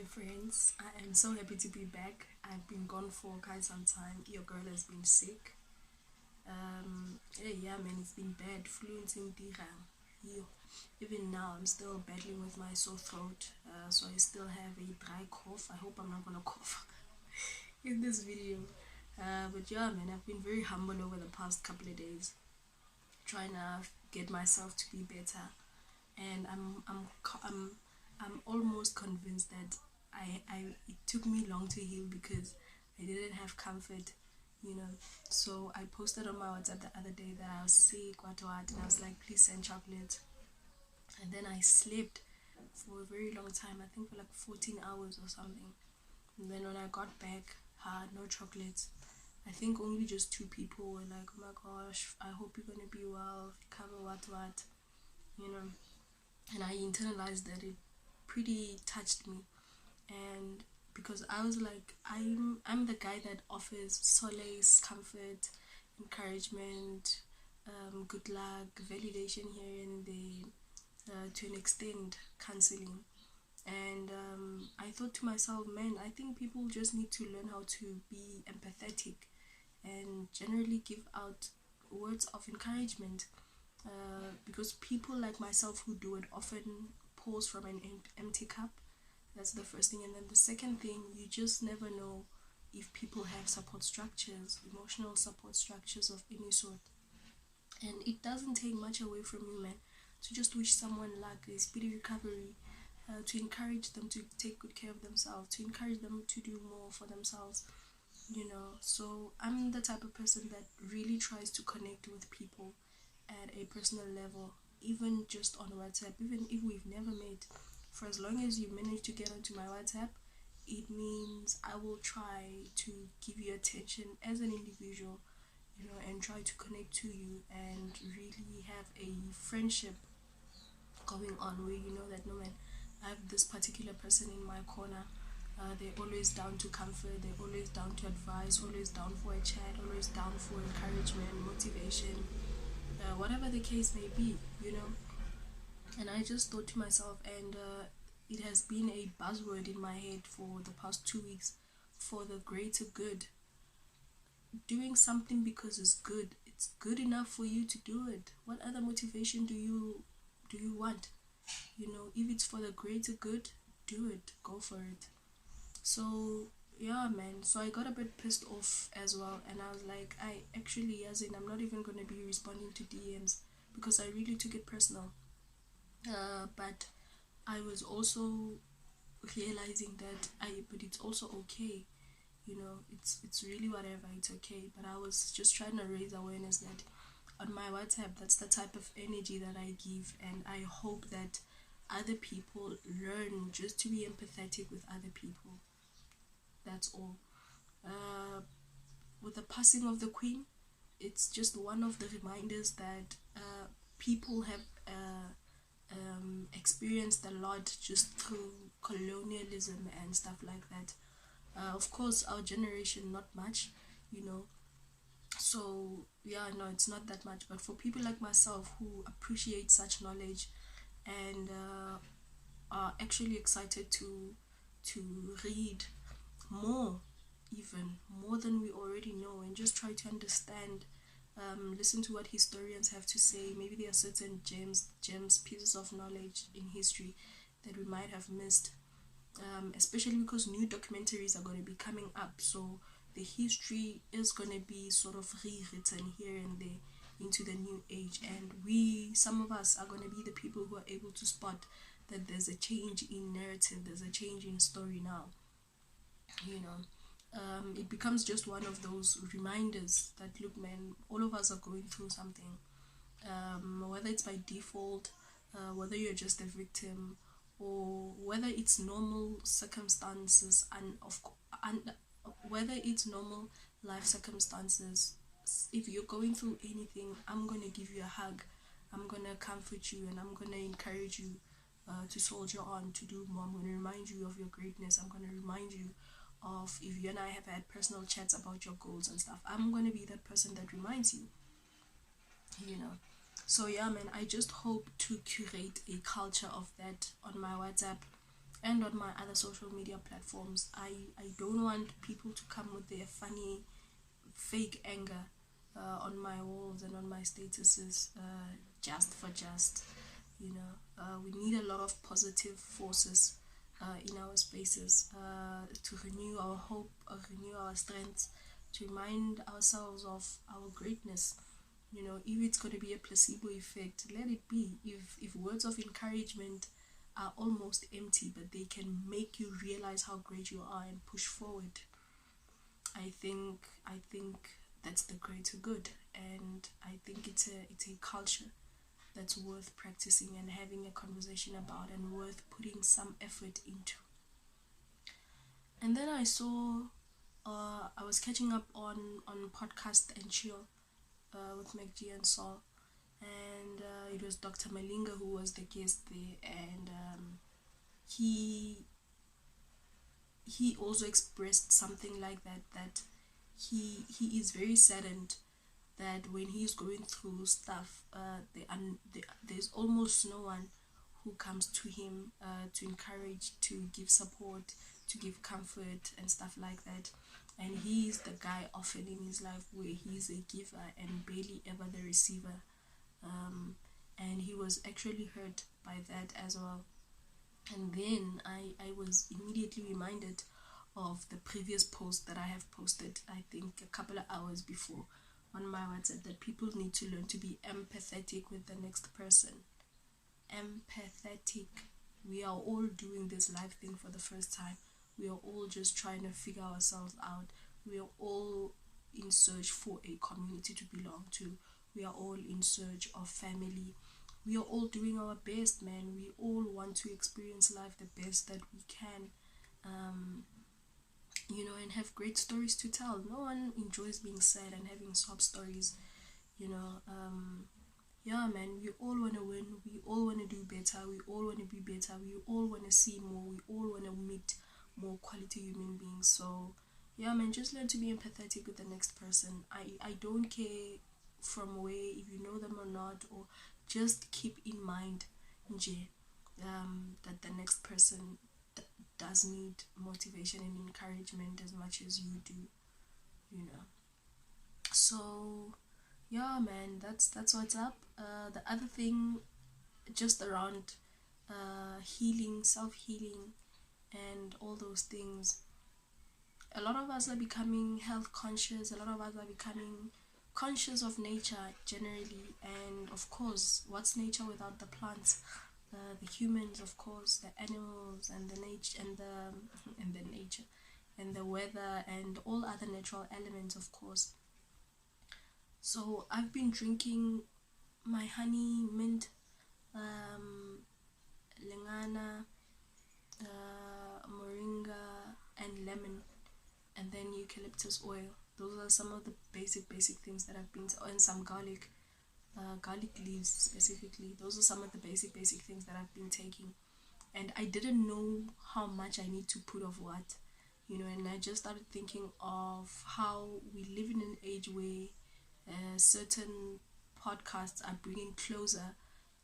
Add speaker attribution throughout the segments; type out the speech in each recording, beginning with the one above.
Speaker 1: friends. I am so happy to be back. I've been gone for quite some time. Your girl has been sick. Yeah, man, it's been bad. Fluent in Dirang. Even now, I'm still battling with my sore throat. So I still have a dry cough. I hope I'm not gonna cough in this video. But yeah, man, I've been very humble over the past couple of days, trying to get myself to be better. And I'm almost convinced that it took me long to heal because I didn't have comfort, you know. So I posted on my WhatsApp the other day that I was sick, what, and I was like, please send chocolate. And then I slept for a very long time. I think for like 14 hours or something. And then when I got back, had no chocolates. I think only just two people were like, oh my gosh, I hope you're gonna be well, recover, what, you know. And I internalized that. It pretty touched me. And because I was like, I'm the guy that offers solace, comfort, encouragement, good luck, validation here and there, to an extent, counseling. And I thought to myself, man, I think people just need to learn how to be empathetic and generally give out words of encouragement, because people like myself who do it often pause from an empty cup. That's the first thing. And then the second thing, you just never know if people have support structures, emotional support structures of any sort. And it doesn't take much away from you, man, to just wish someone luck, a speedy recovery, to encourage them to take good care of themselves, to encourage them to do more for themselves, you know. So I'm the type of person that really tries to connect with people at a personal level, even just on WhatsApp, even if we've never met. For as long as you manage to get onto my WhatsApp, it means I will try to give you attention as an individual, you know, and try to connect to you and really have a friendship going on where you know that no man, I have this particular person in my corner. They're always down to comfort, they're always down to advise, always down for a chat, always down for encouragement, motivation, whatever the case may be, you know. And I just thought to myself, and it has been a buzzword in my head for the past 2 weeks, for the greater good. Doing something because it's good enough for you to do it. What other motivation do you want? You know, if it's for the greater good, do it, go for it. So yeah, man, so I got a bit pissed off as well, and I was like, I actually, as in, I'm not even gonna be responding to DMs because I really took it personal. But I was also realizing that but it's also okay, you know. It's really whatever, it's okay. But I was just trying to raise awareness that on my WhatsApp, that's the type of energy that I give, and I hope that other people learn just to be empathetic with other people. That's all. Uh, with the passing of the Queen, it's just one of the reminders that people have experienced a lot just through colonialism and stuff like that. Of course, our generation, not much, you know. So, yeah, no, it's not that much. But for people like myself who appreciate such knowledge and are actually excited to read more, even more than we already know, and just try to understand, listen to what historians have to say. Maybe there are certain gems, pieces of knowledge in history that we might have missed, especially because new documentaries are going to be coming up. So the history is going to be sort of rewritten here and there into the new age, and some of us are going to be the people who are able to spot that there's a change in narrative, there's a change in story now, you know. It becomes just one of those reminders that look, man, all of us are going through something, whether it's by default, whether you're just a victim, or whether it's normal circumstances, and whether it's normal life circumstances. If you're going through anything, I'm gonna give you a hug, I'm gonna comfort you, and I'm gonna encourage you to soldier on, to do more. I'm gonna remind you of your greatness. I'm gonna remind you of, if you and I have had personal chats about your goals and stuff, I'm gonna be that person that reminds you, you know. So yeah, man, I just hope to curate a culture of that on my WhatsApp, and on my other social media platforms. I don't want people to come with their funny fake anger on my walls and on my statuses, just for just, we need a lot of positive forces in our spaces, to renew our hope, renew our strength, to remind ourselves of our greatness. If it's going to be a placebo effect, let it be. If words of encouragement are almost empty, but they can make you realize how great you are and push forward, I think that's the greater good. And I think it's a culture that's worth practicing and having a conversation about, and worth putting some effort into. And then I saw, I was catching up on podcast and chill with MacG and Saul, and it was Dr. Malinga who was the guest there, and he also expressed something like that he is very saddened that when he's going through stuff, there's almost no one who comes to him to encourage, to give support, to give comfort and stuff like that. And he's the guy often in his life where he's a giver and barely ever the receiver. And he was actually hurt by that as well. And then I was immediately reminded of the previous post that I have posted, I think a couple of hours before, on my WhatsApp, that people need to learn to be empathetic with the next person. Empathetic. We are all doing this life thing for the first time. We are all just trying to figure ourselves out. We are all in search for a community to belong to. We are all in search of family. We are all doing our best, man. We all want to experience life the best that we can, and have great stories to tell. No one enjoys being sad and having sob stories, yeah, man, we all want to win. We all want to do better. We all want to be better. We all want to see more. We all want to meet more quality human beings. So, yeah, man, just learn to be empathetic with the next person. I don't care from where, if you know them or not, or just keep in mind, that the next person does need motivation and encouragement as much as you do, So, yeah, man, that's what's up. The other thing, just around healing, self-healing, and all those things, a lot of us are becoming health conscious. A lot of us are becoming conscious of nature generally, and of course, what's nature without the plants, the humans, of course, the animals, and the nature, and the weather, and all other natural elements, of course. So I've been drinking my honey, mint, lengana, moringa, and lemon, and then eucalyptus oil. Those are some of the basic things that I've been, and some garlic leaves specifically. Those are some of the basic things that I've been taking, and I didn't know how much I need to put of what, and I just started thinking of how we live in an age where certain podcasts are bringing closer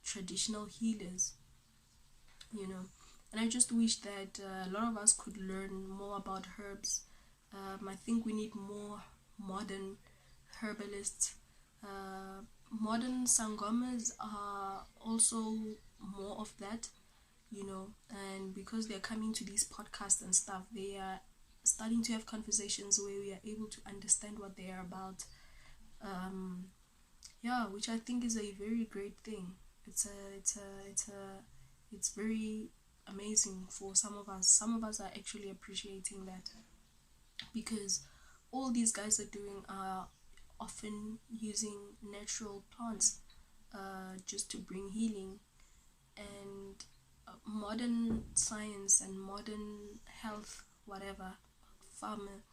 Speaker 1: traditional healers, and I just wish that a lot of us could learn more about herbs. I think we need more modern herbalists. Modern sangomas are also more of that, and because they're coming to these podcasts and stuff, they are starting to have conversations where we are able to understand what they are about. Which I think is a very great thing. It's very amazing for some of us. Some of us are actually appreciating that, because all these guys are doing are often using natural plants just to bring healing, and modern science and modern health, whatever, farmer,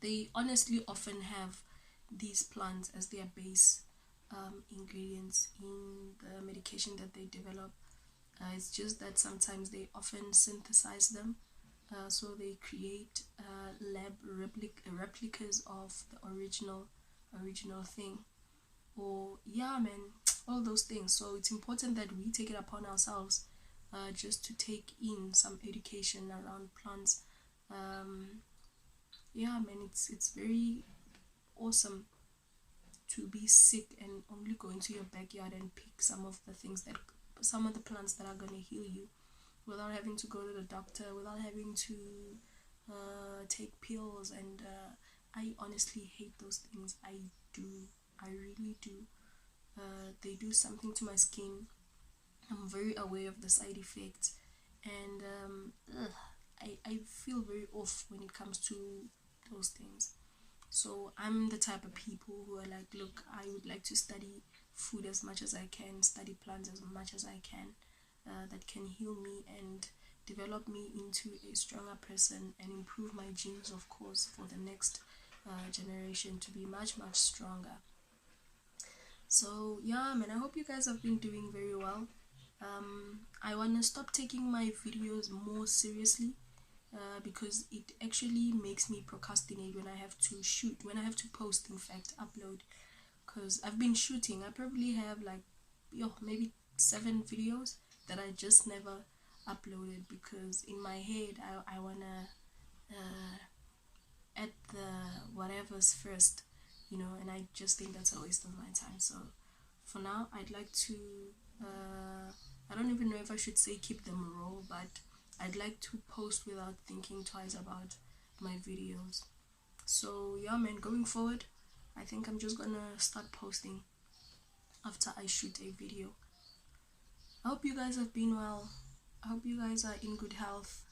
Speaker 1: they honestly often have these plants as their base ingredients in the medication that they develop. It's just that sometimes they often synthesize them, so they create lab replicas of the original thing, or all those things. So it's important that we take it upon ourselves just to take in some education around plants. Yeah, man, it's very awesome to be sick and only go into your backyard and pick some of the plants that are going to heal you without having to go to the doctor, without having to take pills. And I honestly hate those things. I really do. They do something to my skin. I'm very aware of the side effects, and I feel very off when it comes to those things. So I'm the type of people who are like, look, I would like to study food as much as I can, study plants as much as I can, that can heal me and develop me into a stronger person and improve my genes, of course, for the next generation to be much, much stronger. So yeah, man, I hope you guys have been doing very well. I want to stop taking my videos more seriously, because it actually makes me procrastinate when I have to shoot, when I have to post, in fact, upload. Because I've been shooting, I probably have like, maybe 7 videos that I just never uploaded, because in my head I wanna add the whatever's first, and I just think that's a waste of my time. So for now, I'd like to, I don't even know if I should say keep them raw, but I'd like to post without thinking twice about my videos. So yeah, man, going forward, I think I'm just gonna start posting after I shoot a video. I hope you guys have been well. I hope you guys are in good health.